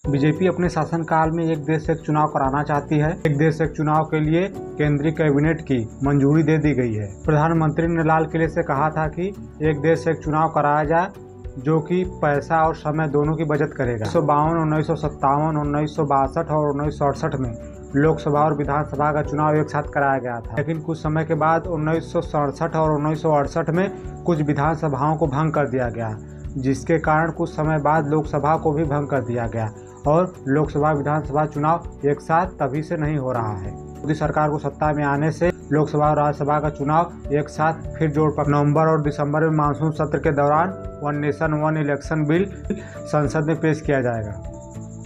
BJP अपने शासनकाल में एक देश एक चुनाव कराना चाहती है। एक देश एक चुनाव के लिए केंद्रीय कैबिनेट की मंजूरी दे दी गई है। प्रधानमंत्री ने लाल किले से कहा था कि एक देश एक चुनाव कराया जाए जो कि पैसा और समय दोनों की बचत करेगा। 1952, 1957, 1962 और 1968 में लोकसभा और विधानसभा का चुनाव एक साथ कराया गया था, लेकिन कुछ समय के बाद 1967 और 1968 में कुछ विधानसभाओं को भंग कर दिया गया, जिसके कारण कुछ समय बाद लोकसभा को भी भंग कर दिया गया और लोकसभा विधानसभा चुनाव एक साथ तभी से नहीं हो रहा है। मोदी सरकार को सत्ता में आने से लोकसभा और राज्यसभा का चुनाव एक साथ फिर जोड़ पर नवंबर और दिसंबर में मानसून सत्र के दौरान one nation one election bill संसद में पेश किया जाएगा।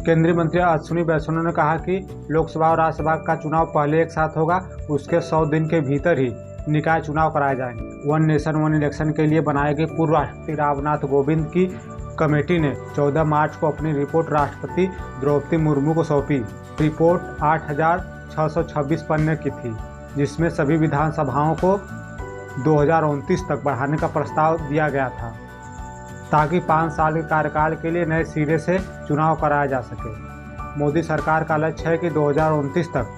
केंद्रीय मंत्री अश्विनी वैष्णव ने कहा कि लोकसभा और राज्यसभा का चुनाव पहले एक साथ होगा, उसके 100 दिन के भीतर ही निकाय चुनाव कराए जाएंगे। वन नेशन वन इलेक्शन के लिए बनाए गए पूर्व राष्ट्रपति रामनाथ कोविंद की कमेटी ने 14 मार्च को अपनी रिपोर्ट राष्ट्रपति द्रौपदी मुर्मू को सौंपी। रिपोर्ट 8626 पन्ने की थी, जिसमें सभी विधानसभाओं को 2029 तक बढ़ाने का प्रस्ताव दिया गया था, ताकि 5 साल के कार्यकाल के लिए नए सिरे से चुनाव कराया जा सके। मोदी सरकार का लक्ष्य है कि 2029 तक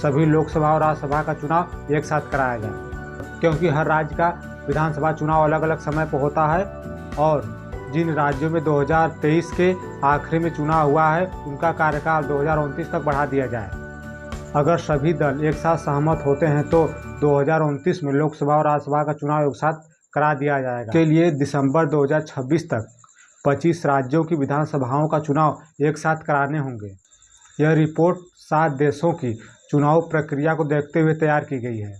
सभी लोकसभा और राज्यसभा का चुनाव एक साथ कराया जाए, क्योंकि हर राज्य का विधानसभा चुनाव अलग अलग समय पर होता है और जिन राज्यों में 2023 के आखिरी में चुनाव हुआ है उनका कार्यकाल 2029 तक बढ़ा दिया जाए। अगर सभी दल एक साथ सहमत होते हैं तो 2029 में लोकसभा और राज्यसभा का चुनाव एक साथ करा दिया जाएगा। के लिए दिसंबर 2026 तक 25 राज्यों की विधानसभाओं का चुनाव एक साथ कराने होंगे। यह रिपोर्ट 7 देशों की चुनाव प्रक्रिया को देखते हुए तैयार की गई है।